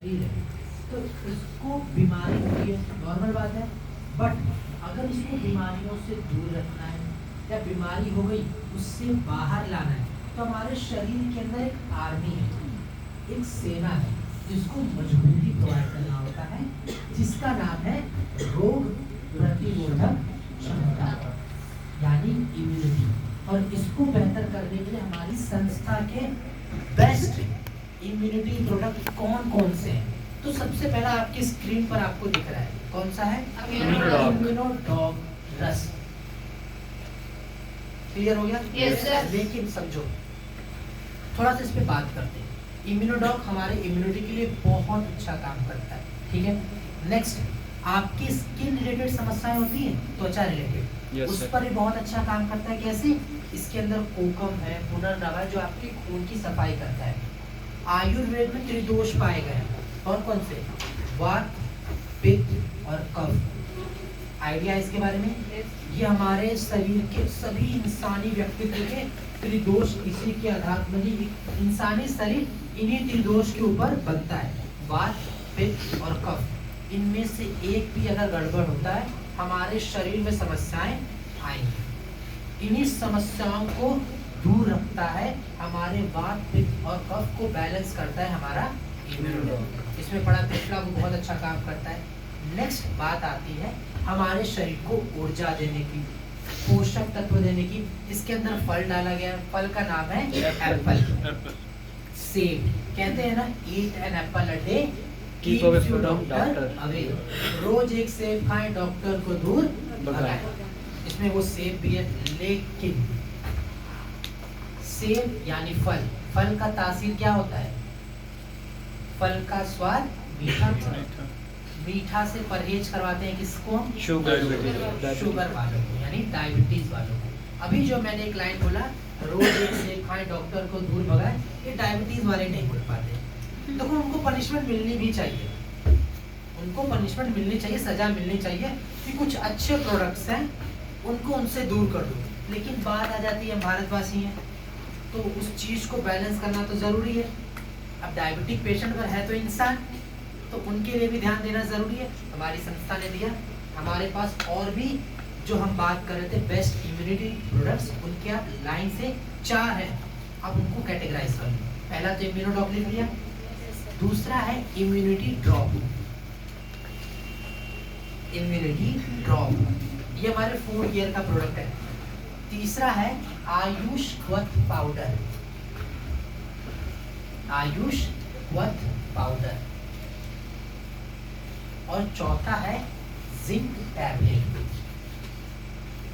शरीर है तो इसको बीमारी होती है, नॉर्मल बात है। बट अगर इसको बीमारियों से दूर रखना है या बीमारी हो गई उससे बाहर लाना है तो हमारे शरीर के अंदर एक आर्मी है, एक सेना है जिसको मजबूती प्रोवाइड करना होता है, जिसका नाम है रोग प्रतिरोधक क्षमता यानी इम्यूनिटी। और इसको बेहतर करने के लिए हमारी संस्था के बेस्ट इम्यूनिटी प्रोडक्ट कौन कौन से हैं? तो सबसे पहला आपकी स्क्रीन पर आपको दिख रहा है, कौन सा है? इम्यूनोडॉग रस। क्लियर हो गया? Yes, sir. लेकिन समझो, थोड़ा सा इस पे बात करते हैं। इम्यूनोडॉग हमारे इम्यूनिटी के लिए बहुत अच्छा काम करता है, ठीक है। नेक्स्ट, आपकी स्किन रिलेटेड समस्याएं होती हैं, त्वचा रिलेटेड, उस पर भी बहुत अच्छा काम करता है। कैसे? इसके अंदर कोकम है, पुनर्नवा है, जो आपके खून की सफाई करता है। आयुर्वेद में त्रिदोष पाए गए हैं, कौन कौन से? वात, पित्त और कफ। आइडिया इसके बारे में? ये हमारे शरीर के सभी इंसानी व्यक्तित्व के त्रिदोष, इसी के आधार पर ही इंसानी शरीर इन्हीं त्रिदोष के ऊपर बनता है, वात, पित्त और कफ। इनमें से एक भी अगर गड़बड़ होता है हमारे शरीर में समस्याएं आएंगी। इन्हीं समस्याओं को दूर रखता है हमारे वात, पित्त और कफ को बैलेंस करता है हमारा इम्यूनोडॉग। इसमें बड़ा पिछला वो बहुत अच्छा काम करता है। नेक्स्ट बात आती है हमारे शरीर को ऊर्जा देने की, पोषक तत्व देने की। इसके अंदर फल डाला गया है, फल का नाम है एप्पल, सेब। कहते हैं ना, eat an apple a day keeps you doctor away. रोज एक सेब खाएं, डॉक्टर को दूर भगाएं। इसमें वो सेब भी है, लेकिन सेब यानी फल, फल का तासीर क्या होता है? फल का स्वाद मीठा, मीठा से परहेज करवाते हैं किसको? शुगर वालों को, यानी डायबिटीज वालों को। अभी जो मैंने एक लाइन बोला, रोज एक सेब खाएं, डॉक्टर को दूर भगाएं, ये डायबिटीज वाले नहीं बोल पाते। देखो, उनको पनिशमेंट मिलनी भी चाहिए, उनको पनिशमेंट मिलनी चाहिए, सजा मिलनी चाहिए कि कुछ अच्छे प्रोडक्ट्स हैं उनको उनसे दूर कर दो। लेकिन बात आ जाती है, भारतवासी हैं तो उस चीज़ को बैलेंस करना तो ज़रूरी है। अब डायबिटिक पेशेंट अगर है तो इंसान, तो उनके लिए भी ध्यान देना ज़रूरी है। हमारी संस्था ने दिया, हमारे पास और भी जो हम बात कर रहे थे बेस्ट इम्यूनिटी प्रोडक्ट्स, उनके आप लाइन से 4 हैं, आप उनको कैटेगराइज कर लो। पहला तो इम्यूनोडॉग लिख लिया, दूसरा है इम्यूनिटी ड्रॉप, इम्यूनिटी ड्रॉप ये हमारे 4 ईयर का प्रोडक्ट है। तीसरा है आयुष क्वथ पाउडर, आयुष क्वथ पाउडर। और चौथा है जिंक टैबलेट।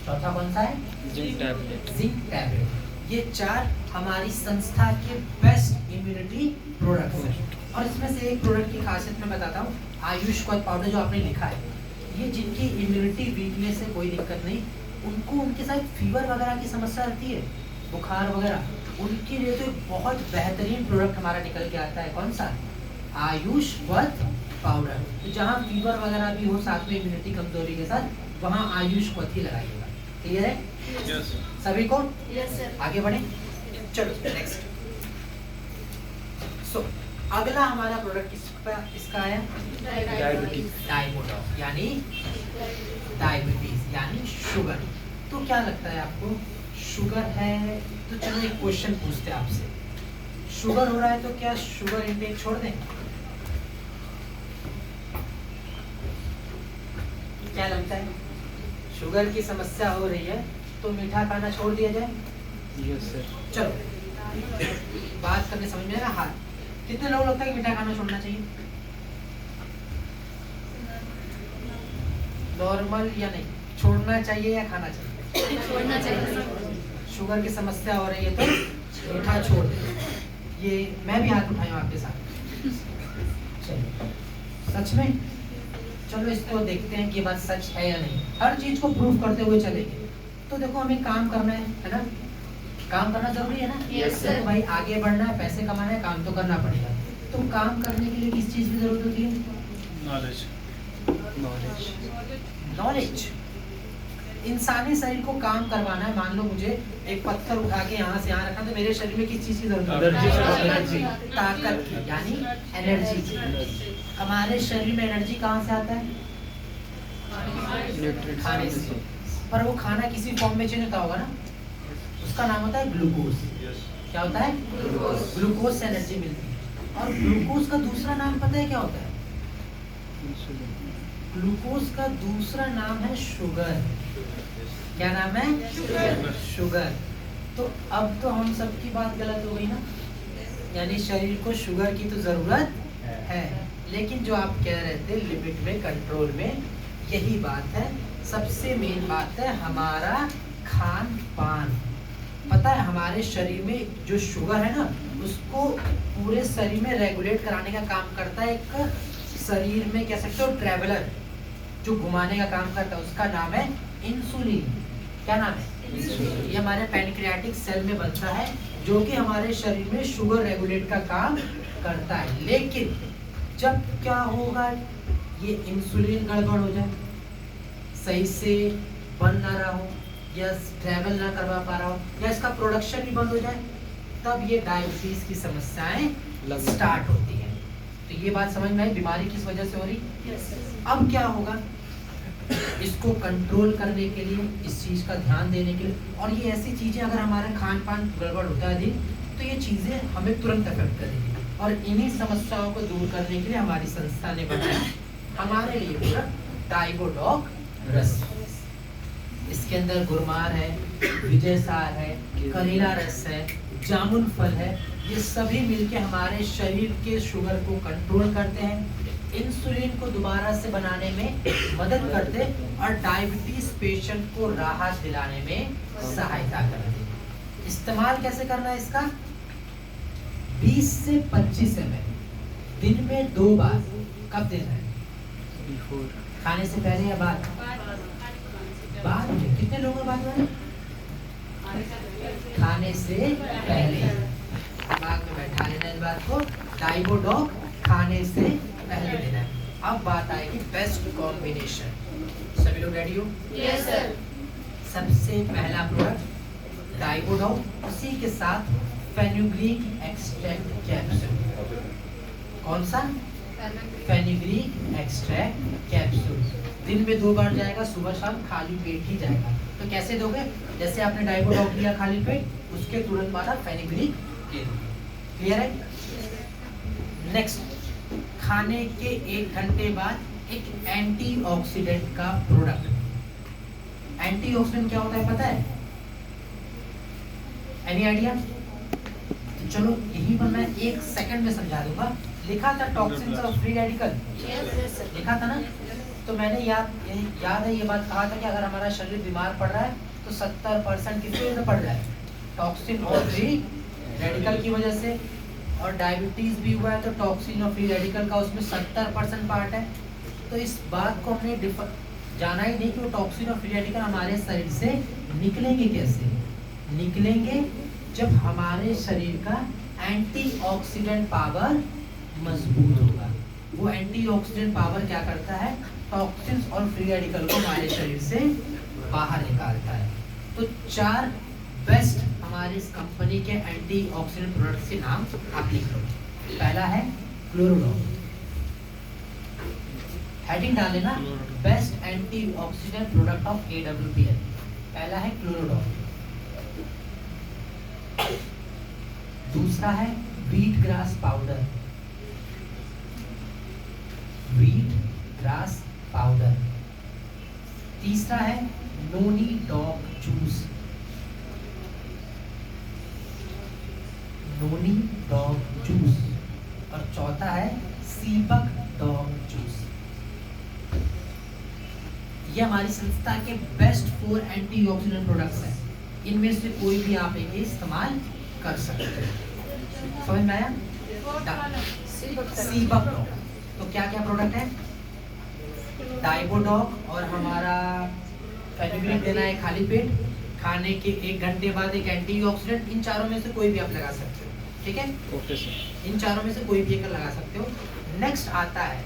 चौथा कौन सा है? Zinc tablet. Zinc tablet. ये 4 हमारी संस्था के बेस्ट इम्यूनिटी प्रोडक्ट्स हैं। और इसमें से एक प्रोडक्ट की खासियत मैं बताता हूँ, आयुष क्वथ पाउडर जो आपने लिखा है, ये जिनकी इम्यूनिटी वीकनेस है, कोई दिक्कत नहीं, उनको उनके साथ फीवर वगैरह की समस्या रहती है, बुखार वगैरह, उनके लिए तो बहुत बेहतरीन प्रोडक्ट हमारा निकल के आता है। कौन सा? आयुष क्वथ पाउडर। तो जहाँ फीवर वगैरह भी हो, साथ में इम्यूनिटी कमजोरी के साथ, वहाँ आयुष क्वथ ही लगाइएगा। क्लियर है? Yes. सभी को? Yes, sir. आगे बढ़े, चलो नेक्स्ट। सो अगला हमारा प्रोडक्ट किसका है? डायबिटीज। डायमोडॉग यानी डायबिटीज यानी शुगर। तो क्या लगता है आपको, शुगर है तो चलो एक क्वेश्चन पूछते हैं आपसे, शुगर हो रहा है तो क्या शुगर इंटेक छोड़ दें? क्या लगता है, शुगर की समस्या हो रही है तो मीठा खाना छोड़ दिया जाए? Yes sir. चलो बात करने समझ में आएगा। हाथ कितने लोग लगता है कि मीठा खाना छोड़ना चाहिए? नॉर्मल या नहीं, छोड़ना चाहिए या खाना चाहिए? छोड़ना चाहिए। शुगर की समस्या हो रही है तो मीठा छोड़ दें। ये मैं भी हाथ उठाई हूँ आपके साथ। चलिए, सच में? चलो इसको देखते हैं कि ये बात सच है या नहीं। हर चीज को प्रूव करते हुए चलेंगे। तो देखो, हमें काम करना है ना, काम करना जरूरी है ना। Yes, sir. तो भाई आगे बढ़ना है, पैसे कमाना है, काम तो करना पड़ेगा। तो काम करने के लिए किस चीज की जरूरत होती है? नॉलेज। नॉलेज। इंसानी शरीर को काम करवाना है। मान लो मुझे एक पत्थर उठा के यहाँ से यहाँ रखा, तो मेरे शरीर में किस चीज की जरूरत है? एनर्जी। ताकत की, यानी एनर्जी की। हमारे शरीर में एनर्जी कहाँ से आता है? खाने से। पर वो खाना किसी फॉर्म में चेंज होता होगा ना, उसका नाम होता है ग्लूकोज। क्या होता है? ग्लूकोज से एनर्जी मिलती है। और ग्लूकोज का दूसरा नाम पता है क्या होता है? ग्लूकोज का दूसरा नाम है शुगर। क्या नाम है? शुगर। तो अब तो हम सबकी बात गलत हो गई ना, यानी शरीर को शुगर की तो जरूरत है, लेकिन जो आप कह रहे थे लिमिट में, कंट्रोल में, यही बात है। सबसे मेन बात है हमारा खान पान। पता है हमारे शरीर में जो शुगर है ना, उसको पूरे शरीर में रेगुलेट कराने का काम करता है एक शरीर में कह सकते हो ट्रेवलर, जो घुमाने का काम करता है, उसका नाम है इंसुलिन। क्या नाम है? ये हमारे पैनक्रियाटिक सेल में बनता है, जो कि हमारे शरीर में शुगर रेगुलेट का काम करता है। लेकिन जब क्या होगा, ये इंसुलिन गड़बड़ हो जाए, सही से बन ना रहा हो, या ट्रैवल ना करवा पा रहा हो, या इसका प्रोडक्शन भी बंद हो जाए, तब ये डायबिटीज की समस्याएं स्टार्ट होती हैं। तो ये बात समझ में आई, बीमारी किस वजह से हो रही? अब क्या होगा, इसको कंट्रोल करने के लिए, इस चीज का ध्यान देने के लिए, और ये ऐसी चीजें अगर हमारा खान पान गड़बड़ होता है तो ये चीजें हमें तुरंत अफेक्ट करेगी। और इन्हीं समस्याओं को दूर करने के लिए हमारी संस्था ने बनाया हमारे लिए पूरा डाइबोडॉक रस। इसके अंदर गुरमार है, विजय सार है, करेला रस है, जामुन फल है, ये सभी मिलके हमारे शरीर के शुगर को कंट्रोल करते हैं, इंसुलिन को दोबारा से बनाने में मदद करते, और डायबिटीज पेशेंट को राहत दिलाने में सहायता करते। इस्तेमाल कैसे करना है इसका? 20 से 25 ml दिन में 2 बार। कब देना है? खाने से पहले या बाद? बाद में। कितने लोगों बाद में? खाने से पहले। दिमाग में बैठा लेना इस बात को, डाइबोडॉक खाने से पहले देना है। अब बात आएगी बेस्ट कॉम्बिनेशन। सभी लोग रेडी हो? Yes sir. सबसे पहला प्रोडक्ट डाइबोडॉक, उसी के साथ फेनुग्रीक एक्सट्रैक्ट कैप्सूल। कौन सा? Fenugreek extract capsule. दिन में 2 बार जाएगा, सुबह शाम, खाली पेट ही जाएगा। तो कैसे दोगे? जैसे आपने डाइबोडॉक लिया खाली पेट, उसके तुरंत बाद आप फेनुग्रीक ले दो। क्लियर है? नेक्स्ट, खाने के 1 घंटे बाद एक एंटीऑक्सीडेंट का प्रोडक्ट। एंटीऑक्सीडेंट क्या होता है पता है? Any idea? तो चलो यही पर मैं 1 सेकंड में समझा दूंगा। लिखा था टॉक्सिन्स और फ्री रेडिकल, लिखा था ना? तो मैंने याद है ये बात कहा था कि अगर हमारा शरीर बीमार पड़ रहा है तो 70% किसकी वजह से पड़ रहा है? टॉक्सिन और फ्री रेडिकल की वजह से। और डायबिटीज भी हुआ है तो टॉक्सिन और फ्री रेडिकल का उसमें 70% पार्ट है। तो इस बात को हमने जाना ही नहीं कि वो टॉक्सिन और फ्री रेडिकल हमारे शरीर से निकलेंगे कैसे? निकलेंगे जब हमारे शरीर का एंटीऑक्सीडेंट पावर मजबूत होगा। वो एंटीऑक्सीडेंट पावर क्या करता है? टॉक्सिन्स और फ्री रेडिकल को हमारे शरीर से बाहर निकालता है। तो 4 बेस्ट हमारी इस कंपनी के एंटीऑक्सीडेंट प्रोडक्ट्स के नाम आप लिख लो। पहला है क्लोरोडॉल, हेडिंग डाल लेना, best antioxidant product of AWPL। पहला है क्लोरोडॉल। दूसरा है wheat grass powder, wheat grass powder. तीसरा है नोनी डॉग जूस, नोनी डॉग जूस। और चौथा है सीपक डॉग जूस। ये हमारी संस्था के बेस्ट 4 एंटीऑक्सीडेंट प्रोडक्ट्स हैं। इनमें से कोई भी आप एक इस्तेमाल कर सकते हैं। समझ में आया? सीपक डॉग। तो क्या क्या प्रोडक्ट है? डाइबोडॉक और हमारा फेनुग्रीक देना है खाली पेट, खाने के 1 घंटे बाद एक एंटीऑक्सीडेंट। इन चारों में से कोई भी आप लगा सकते हो, ठीक है? Okay sir. इन चारों में से कोई भी एक लगा सकते हो। नेक्स्ट आता है,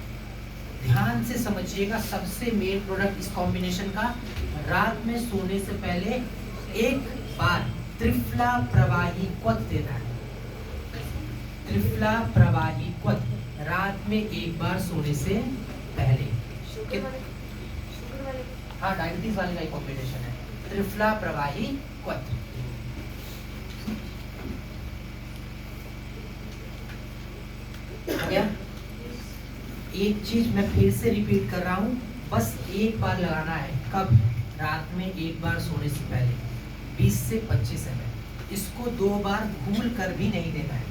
ध्यान से समझिएगा, सबसे मेन प्रोडक्ट इस कॉम्बिनेशन का रात में सोने से पहले एक बार त्रिफला प्रवाहिक्वत देना है। त्रिफला प्रवाहिक्वत रात में एक बार सोने से पहले। हाँ, डायबिटीज वाले का एक कॉम्बिनेशन है, त्रिफला प्रवाहिक्वत। हो गया? एक चीज मैं फिर से रिपीट कर रहा हूँ, बस एक बार लगाना है। कब? रात में एक बार सोने से पहले 20 से 25 ml। इसको 2 बार घूल कर भी नहीं देना है,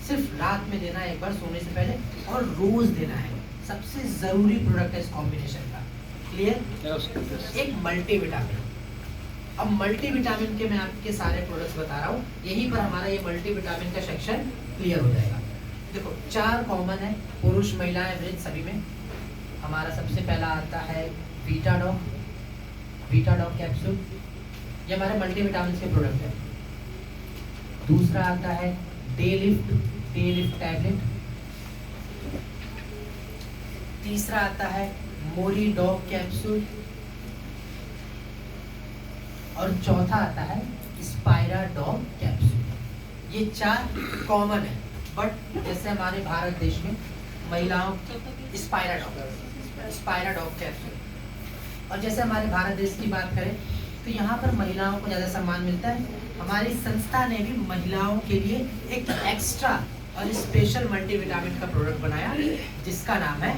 सिर्फ रात में देना है एक बार सोने से पहले, और रोज देना है। सबसे जरूरी प्रोडक्ट है इस कॉम्बिनेशन का। क्लियर? एक मल्टीविटामिन। अब मल्टीविटामिन के मैं आपके सारे प्रोडक्ट्स बता रहा हूँ, यहीं पर हमारा ये मल्टीविटामिन का सेक्शन क्लियर हो जाएगा। देखो 4 कॉमन है, पुरुष महिलाएं वृद्ध सभी में। हमारा सबसे पहला आता है वीटाडॉक, वीटाडॉक कैप्सूल, ये हमारे मल्टीविटामिन के प्रोडक्ट है। दूसरा आता है day lift, day lift tablet. तीसरा आता है मोरीडॉक कैप्सूल, और चौथा आता है स्पायराडॉक कैप्सूल। ये 4 कॉमन है, बट जैसे हमारे भारत देश में महिलाओं स्पायराडॉक कैप्सूल, और जैसे हमारे भारत देश की बात करें तो यहाँ पर महिलाओं को ज़्यादा सम्मान मिलता है। हमारी संस्था ने भी महिलाओं के लिए एक एक्स्ट्रा और स्पेशल मल्टीविटामिन का प्रोडक्ट बनाया, जिसका नाम है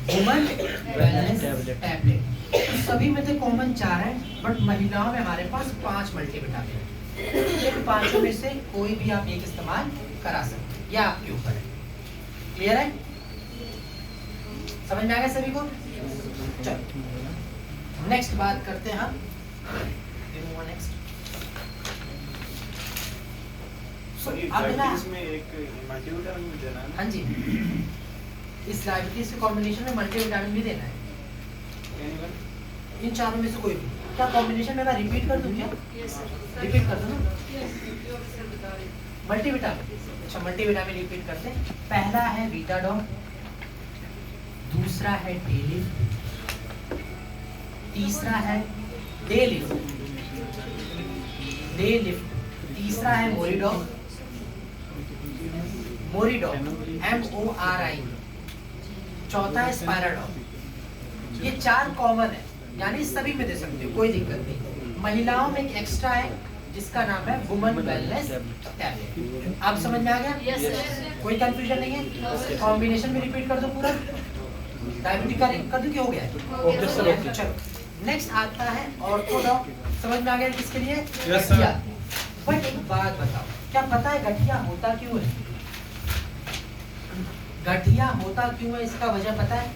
वुमन वेलनेस टैबलेट। तो सभी में से कॉमन 4 है, बट महिलाओं में हमारे पास 5 मल्टीविटामिन है। इन 5 में से कोई भी आप एक इस्तेमाल करा सकते हैं, या आपके ऊपर है। क्लियर है? समझ में आ गया सभी को? चलो नेक्स्ट बात करते हैं हम। नेक्स्ट इसमें एक मल्टीविटामिन भी देना है। हाँ जी, इस डायबिटीज के कॉम्बिनेशन में मल्टीविटामिन भी देना है। इन चारों में से कोई भी। क्या कॉम्बिनेशन में मैं रिपीट कर दूं क्या? रिपीट कर दूं ना? मल्टीविटामिन। अच्छा, मल्टीविटामिन रिपीट करते हैं। पहला है वीटाडॉक, दूसरा है डे लिफ्ट, तीसरा है डे लिफ्ट, डे लिफ्ट, तीसरा है मोरीडॉक, मोरीडॉक MORI, चौथा है स्पायराडॉक। ये 4 कॉमन है, यानी सभी में दे सकते हो, कोई दिक्कत नहीं। महिलाओं में एक एक्स्ट्रा है जिसका नाम है वुमन वेलनेस टैबलेट। आप समझ में आ गया? Yes sir. कोई कंफ्यूजन नहीं है? कॉम्बिनेशन में रिपीट कर दो पूरा। डायबिटिक का कर दो, क्या हो गया है? Okay sir, okay. चलो नेक्स्ट आता है ऑर्थोडॉक। समझ में आ गया किसके लिए? Yes, sir. गठिया। बट एक बात बताओ, क्या पता है गठिया होता क्यों है? गठिया होता क्यों है, इसका वजह पता है?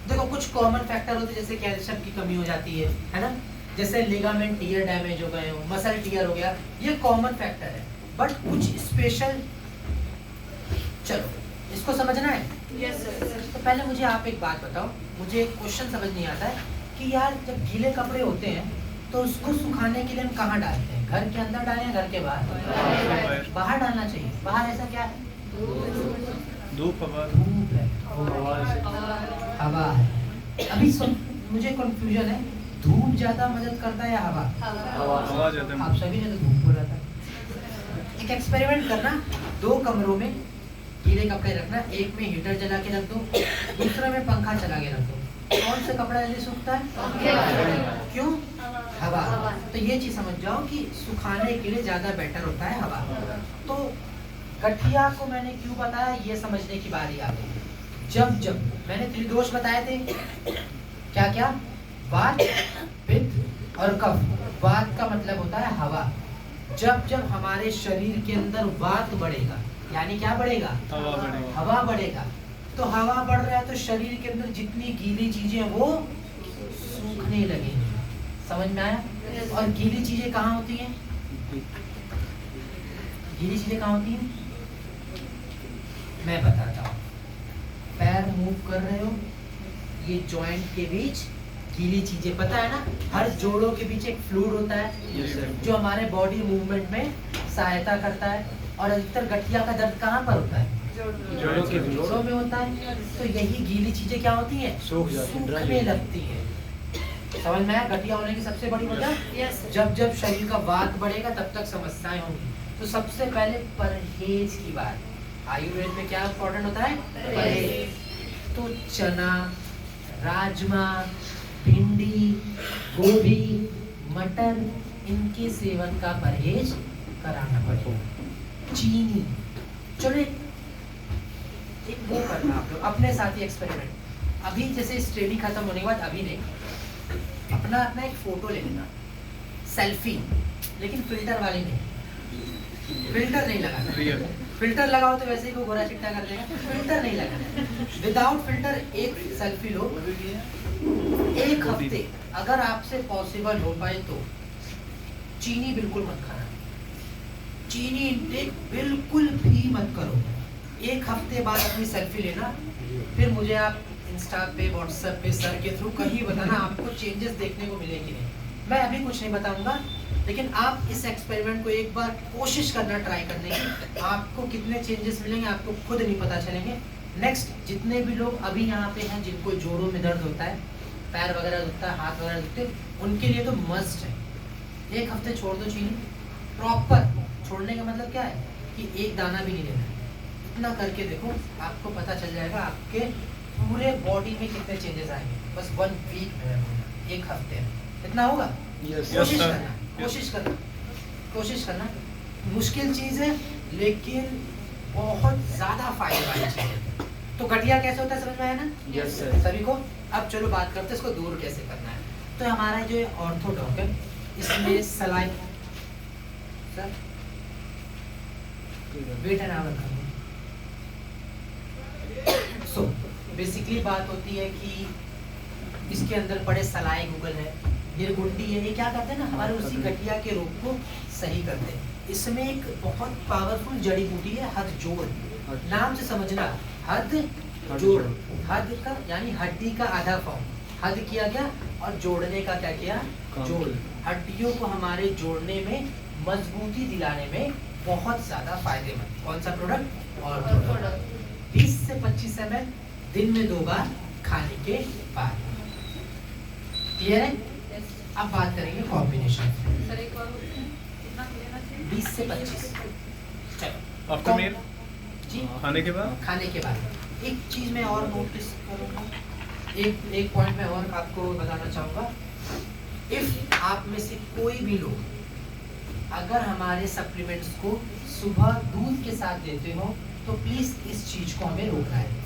देखो कुछ कॉमन फैक्टर होते हैं, जैसे कैल्शियम की कमी हो जाती है ना, जैसे लिगामेंट टियर डैमेज हो गए हो, मसल टियर हो गया, ये कॉमन फैक्टर है। बट कुछ स्पेशल, चलो इसको समझना है। Yes sir. तो पहले मुझे आप एक बात बताओ, मुझे एक क्वेश्चन समझ नहीं आता है कि यार जब गीले कपड़े होते हैं तो उसको सुखाने के लिए हम कहाँ डालते हैं? घर के अंदर डालें या घर के बाहर? बाहर डालना चाहिए। बाहर ऐसा क्या है? धूप, हवा। धूप है, हवा है। अभी मुझे कंफ्यूजन है, धूप ज्यादा मदद करता है या हवा? हवा ज्यादा। आप सभी ने तो धूप बोला था। एक एक्सपेरिमेंट करना, 2 कमरों में गीले कपड़े रखना, एक में हीटर जला के रख दो, दूसरे में पंखा चला के रख दो। कौन सा कपड़ा जल्दी सूखता है? क्यों? हवा। तो ये चीज समझ जाओ कि सुखाने के लिए ज्यादा बेटर होता है हवा। तो गठिया को मैंने क्यों बताया, ये समझने की बारी आ गई। जब मैंने त्रिदोष बताए थे, क्या क्या? वात, पित्त और कफ। वात का मतलब होता है हवा। जब हमारे शरीर के अंदर वात बढ़ेगा, यानी क्या बढ़ेगा? हवा बढ़ेगा। हवा बढ़ेगा। तो हवा बढ़ रहा है तो शरीर के अंदर जितनी गीली चीजें वो सूखने लगेंगी। समझ में आया? और गीली चीजें कहाँ होती हैं? गीली चीजें कहाँ होती हैं? मैं बताता हूँ। पैर मूव कर रहे हो, ये जॉइंट के बीच गीली चीजें, पता है ना, हर जोड़ों के बीच एक फ्लूइड होता है यस सर। जो हमारे बॉडी मूवमेंट में सहायता करता है। और अधिकतर गठिया का दर्द कहाँ पर होता है? जोड़ों के बीच। जोड़ों में होता है। तो यही गीली चीजें क्या होती हैं? सूख जाती हैं, dry सूखने हो लगती हैं। समझ में आया? गठिया होने की सबसे बड़ी वजह, यस जब जब शरीर का वात बढ़ेगा तब तक समस्याएं होंगी। तो सबसे पहले परहेज की बात, आयुर्वेद में क्या इम्पोर्टेंट होता है? परहेज। तो चना, राजमा, भिंडी, गोभी, मटर, इनके सेवन का परहेज कराना पड़ेगा। चीनी, चलो एक वो करना आप लोग अपने साथ ही एक्सपेरिमेंट। अभी जैसे स्टडी खत्म होने के बाद, अभी नहीं, अपना अपना एक फोटो ले लेना, सेल्फी, लेकिन फिल्टर वाली नहीं, फिल्टर नहीं लगाना। रियल फिल्टर लगाओ तो वैसे ही को गोरा चिट्टा कर देगा, फिल्टर नहीं लगाना। विदाउट फिल्टर एक सेल्फी लो, एक हफ्ते अगर आपसे पॉसिबल हो पाए तो चीनी बिल्कुल मत खाना, चीनी इंटेक बिल्कुल भी मत करो। एक हफ्ते बाद अपनी सेल्फी लेना, फिर मुझे आप इंस्टा पे, व्हाट्सएप पे, सर के थ्रू कहीं बताना आपको चेंजेस देखने को मिले कि नहीं। मैं अभी कुछ नहीं बताऊंगा, लेकिन आप इस एक्सपेरिमेंट को एक बार कोशिश करना, ट्राई करने की। आपको कितने चेंजेस मिलेंगे आपको खुद नहीं पता चलेंगे। नेक्स्ट, जितने भी लोग अभी यहाँ पे हैं जिनको जोड़ों में दर्द होता है, पैर वगैरह दुखता है, हाथ वगैरह दुखते हैं, उनके लिए तो मस्ट है, एक हफ्ते छोड़ दो चीनी। प्रॉपर छोड़ने का मतलब क्या है कि एक दाना भी नहीं लेना है। इतना करके देखो, आपको पता चल जाएगा आपके पूरे बॉडी में कितने चेंजेस आएंगे। बस 1 वीक में, एक हफ्ते में इतना होगा। यस कोशिश sir. करना, कोशिश करना, कोशिश करना। मुश्किल चीज़ है लेकिन बहुत ज़्यादा फायदे वाली चीज़ है। तो गठिया कैसे होता है समझ में आया ना यस सर। सभी को? अब चलो बात करते हैं इसको दूर कैसे करना है। तो हमारा जो ऑर्थोडॉक है, इसमें सलाई, सर वेट एंड आवर करना। सो बेसिकली बात होती है कि इसके अंदर बड़े सलाई गूगल है, निर्गुंडी है, ये क्या करते हैं ना, हमारे उसी गठिया के रोग को सही करते हैं। इसमें एक बहुत पावरफुल जड़ी बूटी है, हद जोड़। नाम से समझना, हद जोड़। हद का यानी हड्डी का आधा फॉर्म, हद किया गया और जोड़ने का क्या किया? काम जोड़। किया। हड्डियों को हमारे जोड़ने में, मजबूती दिलाने में बहुत ज्यादा फायदेमंद। कौन सा प्रोडक्ट? ऑर्थोडॉक। 20 से 25 ml दिन में 2 बार खाने के बाद। क्लियर है? अब बात करेंगे कॉम्बिनेशन। सर एक बार कितना लेना चाहिए? 20 से 25। चलो आफ्टर मील, जी, खाने के बाद खाने के बाद एक चीज मैं और नोटिस करूंगा, एक पॉइंट मैं और आपको बताना चाहूंगा। इफ आप में से कोई भी लोग अगर हमारे सप्लीमेंट्स को सुबह दूध के साथ देते हो तो प्लीज इस चीज को हमें रोकना है।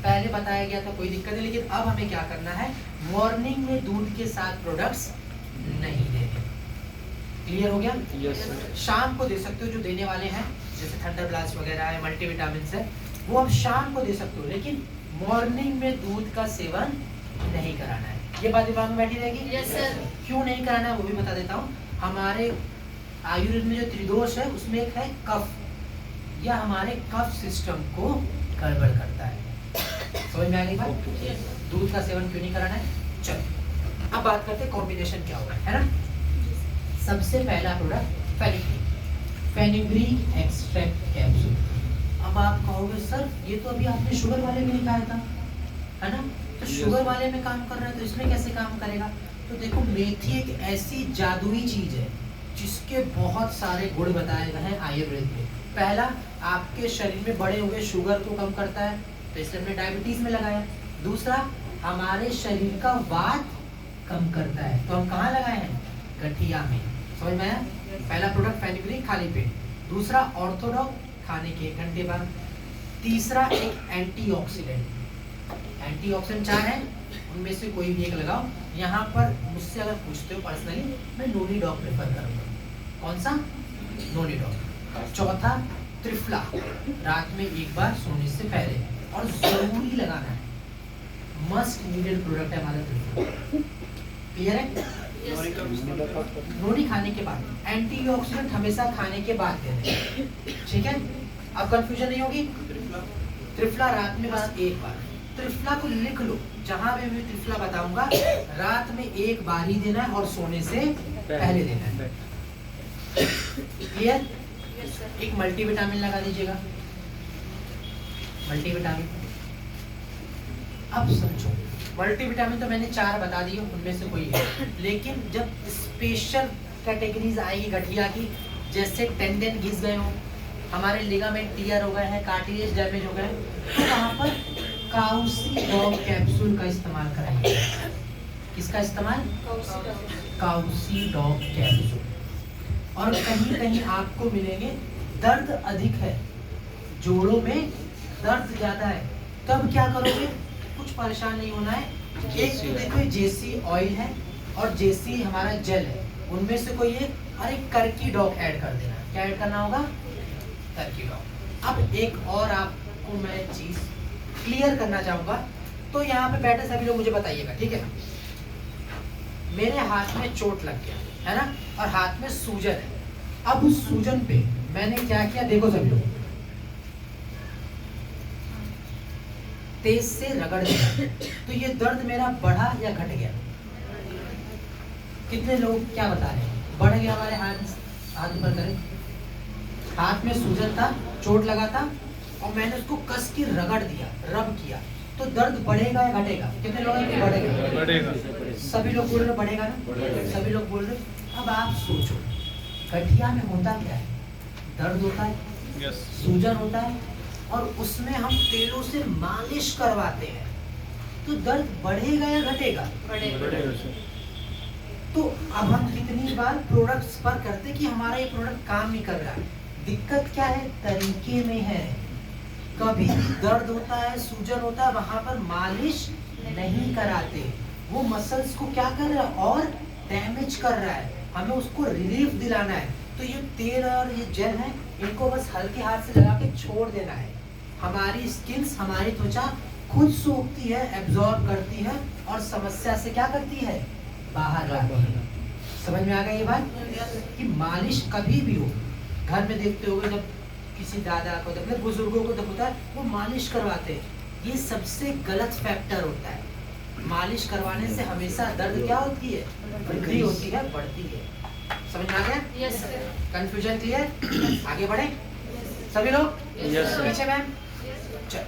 पहले बताया गया था कोई दिक्कत नहीं, लेकिन अब हमें क्या करना है, मॉर्निंग में दूध के साथ प्रोडक्ट्स नहीं देने। क्लियर हो गया? Yes sir. शाम को दे सकते हो जो देने वाले हैं, जैसे थंडर ब्लास्ट वगैरह है, मल्टीविटामिन है, वो आप शाम को दे सकते हो, लेकिन मॉर्निंग में दूध का सेवन नहीं कराना है। ये बात दिमाग में बैठी रहेगी? Yes sir. क्यों नहीं कराना है वो भी बता देता हूँ। हमारे आयुर्वेद में जो त्रिदोष है उसमें एक है कफ, या हमारे कफ सिस्टम को गड़बड़ करता है। समझ में आ गई बात? दूध का सेवन क्यों नहीं कराना है? चलो अब बात करते हैं कॉम्बिनेशन क्या होगा, है ना। सबसे पहला product fenugreek, fenugreek extract capsule. अब आप कहोगे सर ये तो अभी आपने शुगर वाले में लिखाया था, है ना, तो शुगर वाले में काम कर रहा है तो इसमें कैसे काम करेगा? तो देखो, मेथी एक ऐसी जादुई चीज है जिसके बहुत सारे गुण बताए गए हैं आयुर्वेद में। पहला, आपके शरीर में बढ़े हुए शुगर को कम करता है, तो इसलिए हमने डायबिटीज में लगाया। दूसरा, हमारे शरीर का वात कम करता है, तो हम कहाँ लगाए हैं? गठिया में। समझ में आया? पहला प्रोडक्ट फेनिग्रीक, खाली पेट। दूसरा ऑर्थोडॉक, खाने के 1 घंटे बाद। तीसरा, एक एंटीऑक्सीडेंट। एंटीऑक्सीडेंट 4 है, उनमें से कोई भी एक लगाओ। यहाँ पर मुझसे अगर पूछते हो पर्सनली, मैं नोनीडॉक प्रेफर करूँगा। कौन सा? नोनीडॉक। चौथा, त्रिफला, रात में 1 बार सोने से पहले, और जरूरी लगाना है, मस्ट नीडेड प्रोडक्ट है हमारा त्रिफला। क्लियर है? नोनी खाने के बाद। एंटीऑक्सीडेंट हमेशा खाने के बाद देते हैं, ठीक है? अब कंफ्यूजन नहीं होगी। त्रिफला रात में बस 1 बार। त्रिफला को लिख लो, जहां पे मैं त्रिफला बताऊंगा रात में 1 बार ही देना है और सोने से पहले देना है। क्लियर? एक मल्टीविटामिन लगा दीजिएगा, मल्टीविटामिन। अब समझो, मल्टीविटामिन तो मैंने 4 बता दिए, उनमें से कोई है, लेकिन जब स्पेशल कैटेगरीज आएगी गठिया की, जैसे टेंडन घिस गए हो, हमारे लिगामेंट टियर हो गए हैं, कार्टिलेज डैमेज हो गए हैं, तो वहाँ पर काउसीडॉग कैप्सूल का इस्तेमाल कराएंगे। किसका इस्तेमाल? काउसीडॉग कैप्सूल। और कहीं कहीं आपको मिलेंगे दर्द अधिक है, जोड़ों में दर्द ज्यादा है, तब क्या करोगे? कुछ परेशान नहीं होना है। एक तो देखो जेसी ऑयल है और जेसी हमारा जेल है, उनमें से कोई एक और एक कर्की डॉग ऐड कर देना। क्या ऐड करना होगा? कर्की डॉग। अब एक और आपको मैं चीज क्लियर करना चाहूंगा, तो यहाँ पे बैठे सभी लोग मुझे बताइएगा, ठीक है? मेरे हाथ में चोट लग गया है ना, और हाथ में सूजन है। अब उस सूजन पे मैंने क्या किया, देखो सभी लोग, तेज से रगड़ दिया, तो ये दर्द मेरा बढ़ा या घट गया? कितने लोग क्या बता रहे हैं? बढ़ गया। हमारे हाथ ऊपर करें। हाथ में सूजन था, चोट लगा था, और मैंने उसको कस के रगड़ दिया, रब किया, तो दर्द बढ़ेगा या घटेगा? कितने लोग हैं? बढ़ेगा। बढ़ेगा। सभी लोग बोल रहे बढ़ेगा ना? सभी लोग बोल रहे। अब आप सोचो, गठिया में होता क्या है? दर्द होता है, यस। सूजन होता है, और उसमें हम तेलों से मालिश करवाते हैं, तो दर्द बढ़ेगा या घटेगा? बढ़ेगा सर। तो अब हम कितनी बार प्रोडक्ट्स पर करते कि हमारा ये प्रोडक्ट काम नहीं कर रहा है। दिक्कत क्या है? तरीके में है। कभी भी दर्द होता है, सूजन होता है, वहां पर मालिश नहीं कराते, वो मसल्स को क्या कर रहा है? और डैमेज कर रहा है, हमें उसको रिलीफ दिलाना है। तो ये तेल और ये जेल है, इनको बस हल्के हाथ से लगा के छोड़ देना है। हमारी स्किन्स, हमारी त्वचा खुद सोखती है, एब्जॉर्ब करती है, और समस्या से क्या करती है? बाहर लाती है। समझ में आ गई ये बात? कि मालिश कभी भी हो, घर में देखते होगे जब किसी दादा को, जब बुजुर्गों को जब होता है, वो मालिश करवाते हैं। ये सबसे गलत फैक्टर होता है। मालिश करवाने से हमेशा दर्द क्या होती है? वृद्धि होती है, बढ़ती है। समझ में आ गया? Yes sir. Confusion clear? आगे बढ़े सभी लोग? Yes, sir. पीछे मैम चल।